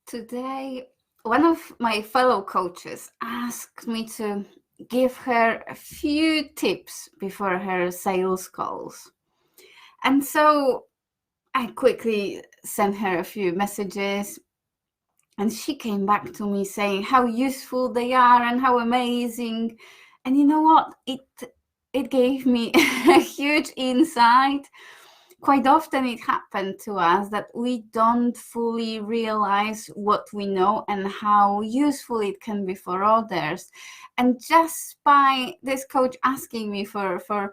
Today, one of my fellow coaches asked me to give her a few tips before her sales calls. And so I quickly sent her a few messages, and she came back to me saying how useful they are and how amazing. And you know what? It gave me a huge insight. Quite often it happened to us that we don't fully realize what we know and how useful it can be for others. And just by this coach asking me for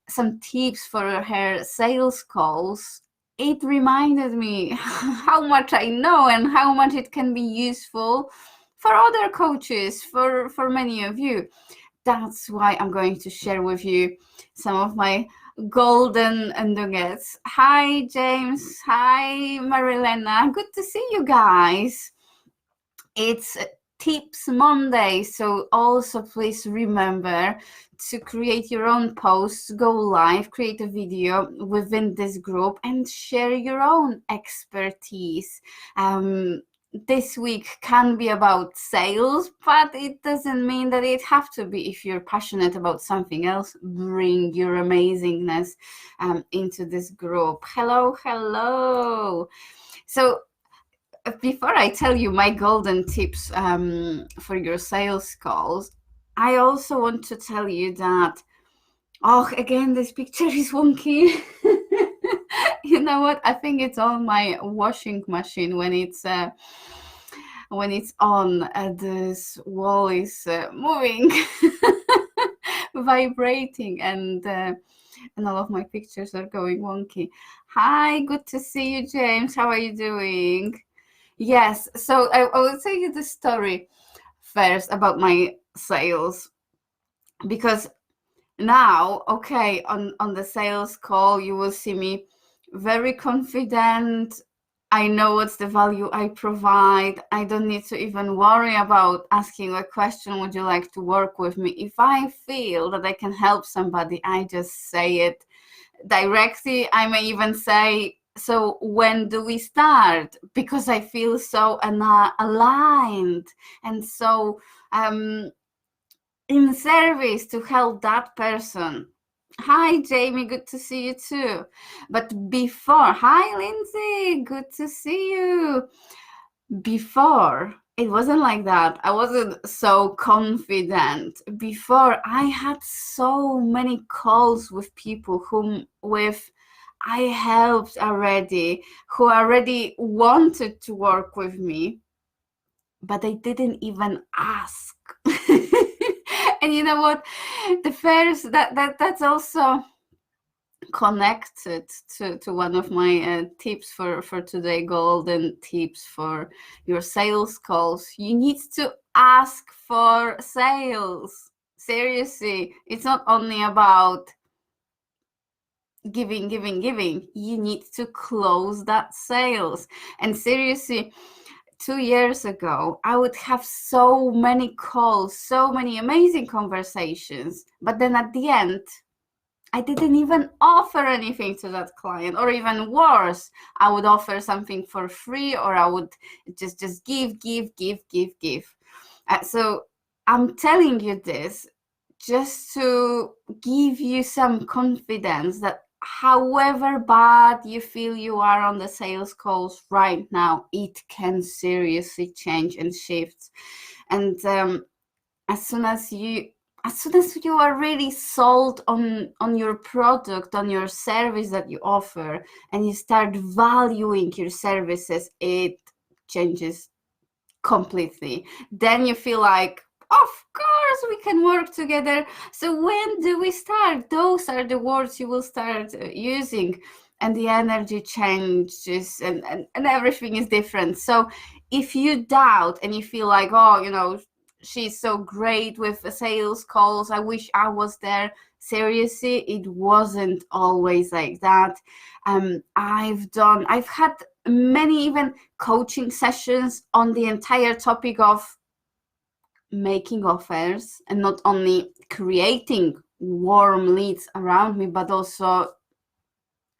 some tips for her sales calls, it reminded me how much I know and how much it can be useful for other coaches, for many of you. That's why I'm going to share with you some of my golden nuggets. Hi, James. Hi, Marilena. Good to see you guys. It's Tips Monday, so also please remember to create your own posts, go live, create a video within this group and share your own expertise. This week can be about sales, but it doesn't mean that it have to be. If you're passionate about something else, bring your amazingness into this group. Hello. So before I tell you my golden tips for your sales calls, I also want to tell you that, again, this picture is wonky. You know what? I think it's on my washing machine when it's on. This wall is moving, vibrating, and all of my pictures are going wonky. Hi, good to see you, James. How are you doing? Yes, so I will tell you the story first about my sales, because now, okay, on the sales call, you will see me very confident. I know what's the value I provide. I don't need to even worry about asking a question, would you like to work with me? If I feel that I can help somebody, I just say it directly. I may even say, so when do we start? Because I feel so aligned and so in service to help that person. Hi, Jamie, good to see you too. But before, hi, Lindsay, good to see you. Before, it wasn't like that. I wasn't so confident. Before, I had so many calls with people I helped already, who already wanted to work with me, but they didn't even ask. And you know what? The first that's also connected to one of my tips for today, golden tips for your sales calls. You need to ask for sales. Seriously, it's not only about giving. You need to close that sales. And seriously, 2 years ago, I would have so many calls, so many amazing conversations, but then at the end, I didn't even offer anything to that client, or even worse, I would offer something for free, or I would just give. So I'm telling you this just to give you some confidence that however bad you feel you are on the sales calls right now, it can seriously change and shift. And as soon as you are really sold on your product, on your service that you offer, and you start valuing your services, it changes completely. Then you feel like, of course we can work together. So when do we start? Those are the words you will start using, and the energy changes, and everything is different. So if you doubt and you feel like, she's so great with sales calls, I wish I was there, seriously, it wasn't always like that. I've had many even coaching sessions on the entire topic of making offers, and not only creating warm leads around me, but also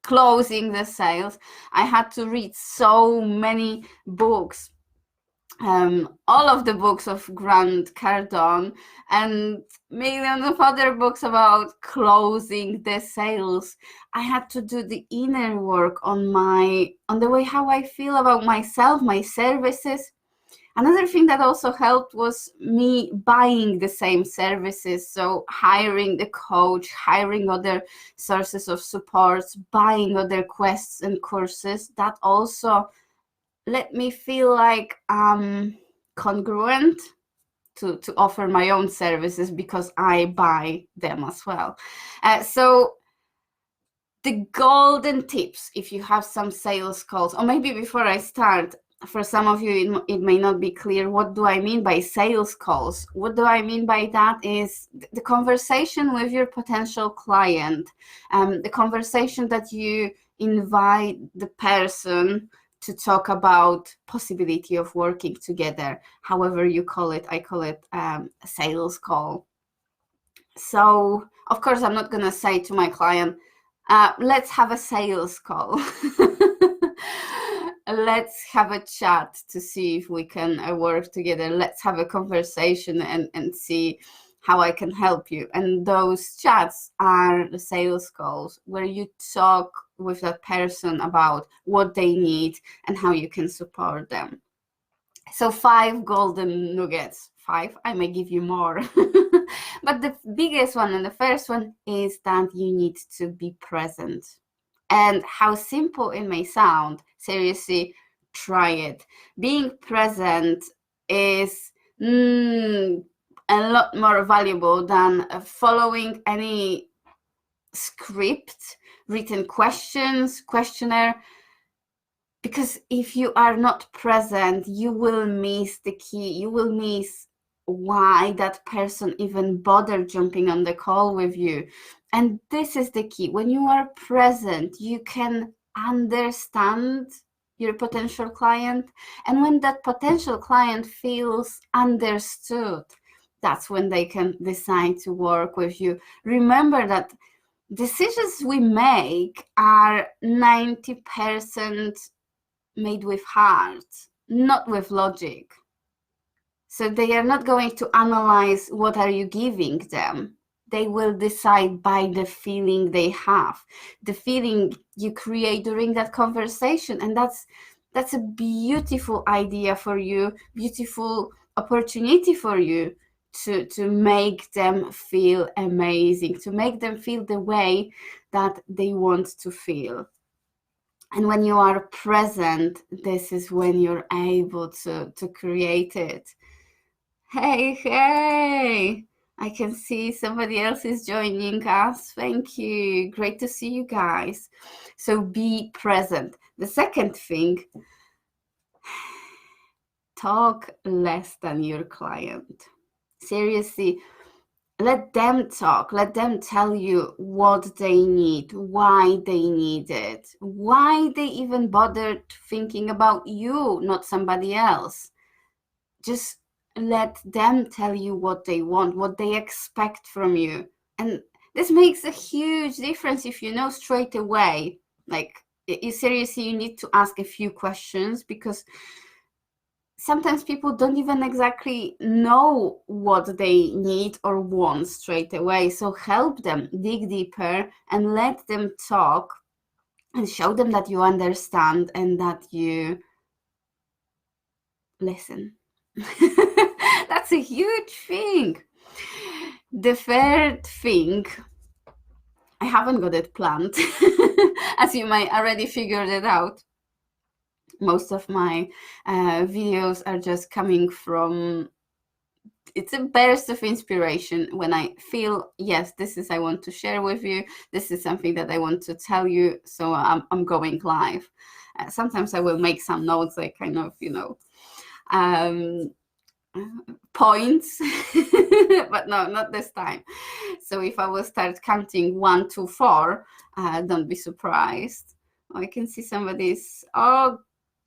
closing the sales. I had to read so many books all of the books of Grant Cardone and millions of other books about closing the sales. I had to do the inner work on the way how I feel about myself, my services. Another thing that also helped was me buying the same services. So hiring the coach, hiring other sources of support, buying other quests and courses. That also let me feel like I'm congruent to offer my own services because I buy them as well. So the golden tips, if you have some sales calls, or maybe before I start, for some of you, it may not be clear. What do I mean by sales calls? What do I mean by that is the conversation with your potential client, the conversation that you invite the person to talk about possibility of working together, however you call it. I call it a sales call. So, of course, I'm not going to say to my client, let's have a sales call. Let's have a chat to see if we can work together. Let's have a conversation and see how I can help you. And those chats are the sales calls where you talk with that person about what they need and how you can support them. So 5 golden nuggets. 5, I may give you more. But the biggest one and the first one is that you need to be present. And how simple it may sound, seriously, try it. Being present is a lot more valuable than following any script, written questionnaire. Because if you are not present, you will miss the key. You will miss why that person even bothered jumping on the call with you. And this is the key. When you are present, you can understand your potential client. And when that potential client feels understood, that's when they can decide to work with you. Remember that decisions we make are 90% made with heart, not with logic. So they are not going to analyze what are you giving them. They will decide by the feeling they have, the feeling you create during that conversation. And that's a beautiful idea for you, beautiful opportunity for you to make them feel amazing, to make them feel the way that they want to feel. And when you are present, this is when you're able to create it. Hey, I can see somebody else is joining us. Thank you. Great to see you guys. So be present. The second thing, talk less than your client. Seriously, let them talk. Let them tell you what they need, why they need it, why they even bothered thinking about you, not somebody else. Just let them tell you what they want, what they expect from you. And this makes a huge difference if you know straight away. Like, seriously, you need to ask a few questions, because sometimes people don't even exactly know what they need or want straight away. So help them dig deeper and let them talk and show them that you understand and that you listen. That's a huge thing. The third thing, I haven't got it planned, as you might already figured it out. Most of my videos are just coming from, it's a burst of inspiration when I feel, yes, this is I want to share with you. This is something that I want to tell you. So I'm going live. Sometimes I will make some notes, like kind of, points, but no, not this time. So if I will start counting 1, 2, 4, don't be surprised. I can see somebody's,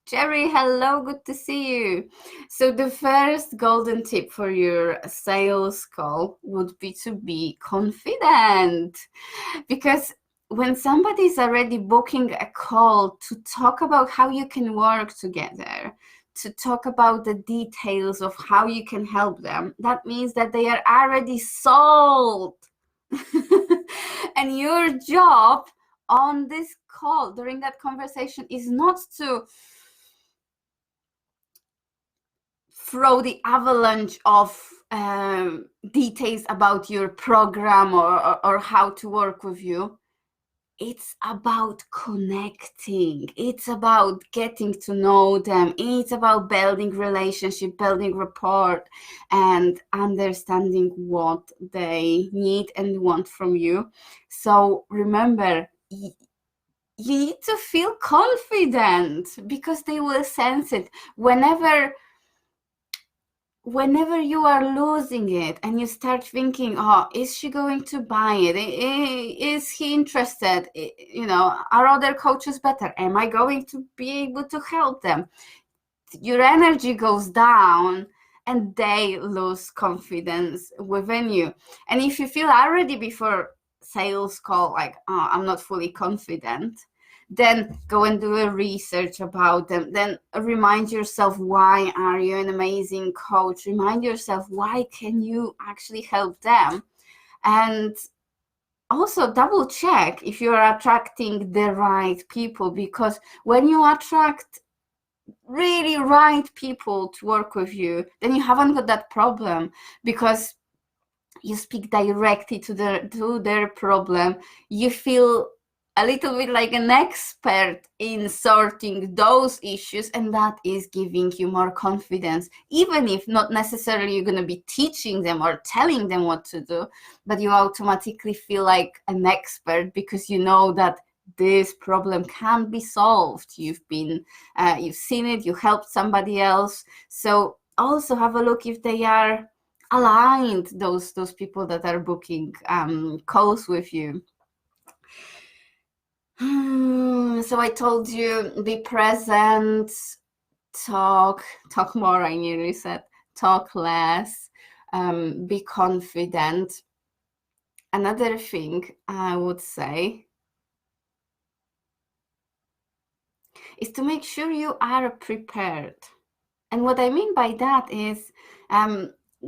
Jerry, hello, good to see you. So the first golden tip for your sales call would be to be confident, because when somebody's already booking a call to talk about how you can work together, to talk about the details of how you can help them, that means that they are already sold. And your job on this call, during that conversation, is not to throw the avalanche of details about your program or how to work with you. It's about connecting. It's about getting to know them. It's about building relationship, building rapport, and understanding what they need and want from you. So remember, you need to feel confident, because they will sense it. Whenever you are losing it and you start thinking, oh, is she going to buy it? Is he interested? Are other coaches better? Am I going to be able to help them? Your energy goes down and they lose confidence within you. And if you feel already before sales call like, oh, I'm not fully confident, then go and do a research about them. Then remind yourself, why are you an amazing coach? Remind yourself, why can you actually help them? And also double check if you're attracting the right people, because when you attract really right people to work with you, then you haven't got that problem, because you speak directly to their problem. You feel a little bit like an expert in sorting those issues, and that is giving you more confidence, even if not necessarily you're going to be teaching them or telling them what to do, but you automatically feel like an expert because you know that this problem can be solved. You've seen it, you helped somebody else. So also have a look if they are aligned, those people that are booking calls with you. So I told you, be present, talk more. I nearly said talk less, be confident. Another thing I would say is to make sure you are prepared. And what I mean by that is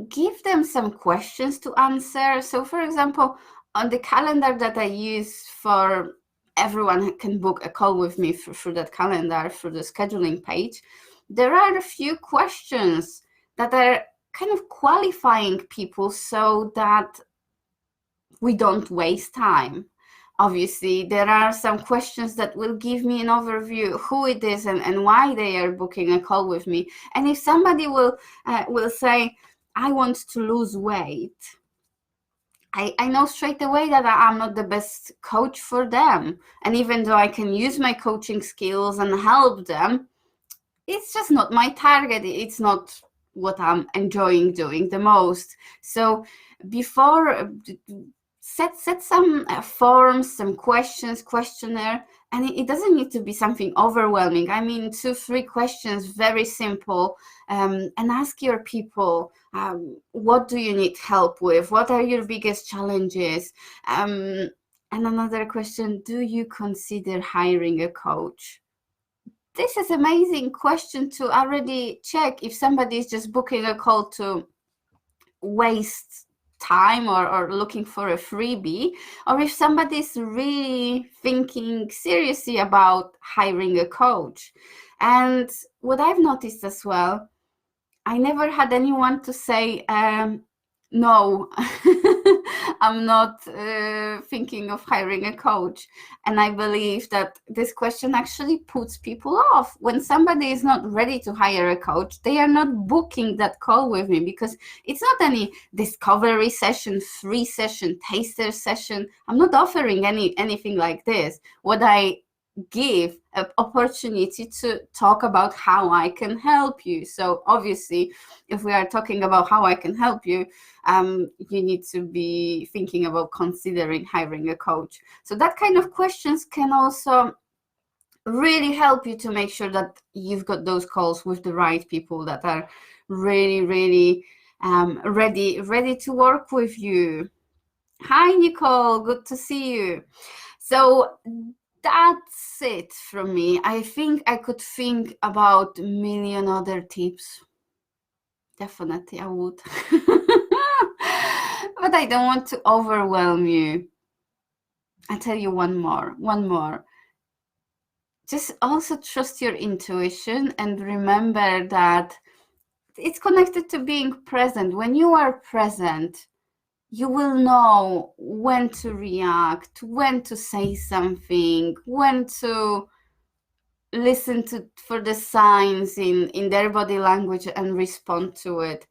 give them some questions to answer. So for example, on the calendar that I use for everyone who can book a call with me through that calendar, through the scheduling page, there are a few questions that are kind of qualifying people so that we don't waste time. Obviously, there are some questions that will give me an overview who it is and why they are booking a call with me. And if somebody will say, I want to lose weight, I know straight away that I'm not the best coach for them. And even though I can use my coaching skills and help them, it's just not my target. It's not what I'm enjoying doing the most. So before, set some forms, some questionnaire, and it doesn't need to be something overwhelming. I mean, 2-3 questions, very simple, and ask your people, what do you need help with? What are your biggest challenges? And another question, do you consider hiring a coach? This is an amazing question to already check if somebody is just booking a call to waste time or looking for a freebie, or if somebody is really thinking seriously about hiring a coach. And what I've noticed as well, I never had anyone to say, no, I'm not thinking of hiring a coach. And I believe that this question actually puts people off. When somebody is not ready to hire a coach, they are not booking that call with me, because it's not any discovery session, free session, taster session. I'm not offering anything like this. What I give an opportunity to talk about how I can help you. So obviously, if we are talking about how I can help you, you need to be thinking about considering hiring a coach. So that kind of questions can also really help you to make sure that you've got those calls with the right people that are really, really ready to work with you. Hi, Nicole, good to see you. So that's it from me. I think I could think about a million other tips. Definitely, I would. But I don't want to overwhelm you. I'll tell you one more. Just also trust your intuition and remember that it's connected to being present. When you are present, you will know when to react, when to say something, when to listen for the signs in their body language and respond to it.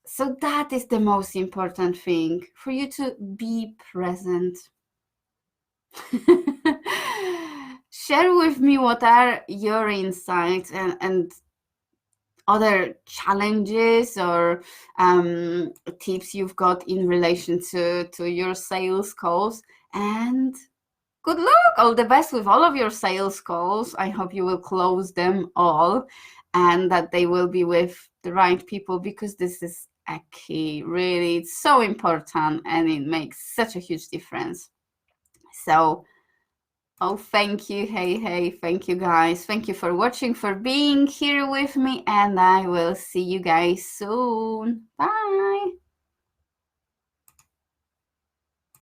So that is the most important thing, for you to be present. Share with me what are your insights and other challenges or tips you've got in relation to your sales calls. And good luck, all the best with all of your sales calls. I hope you will close them all and that they will be with the right people, because this is a key. Really, it's so important and it makes such a huge difference. So, oh, thank you. Hey, thank you guys. Thank you for watching, for being here with me, and I will see you guys soon. Bye.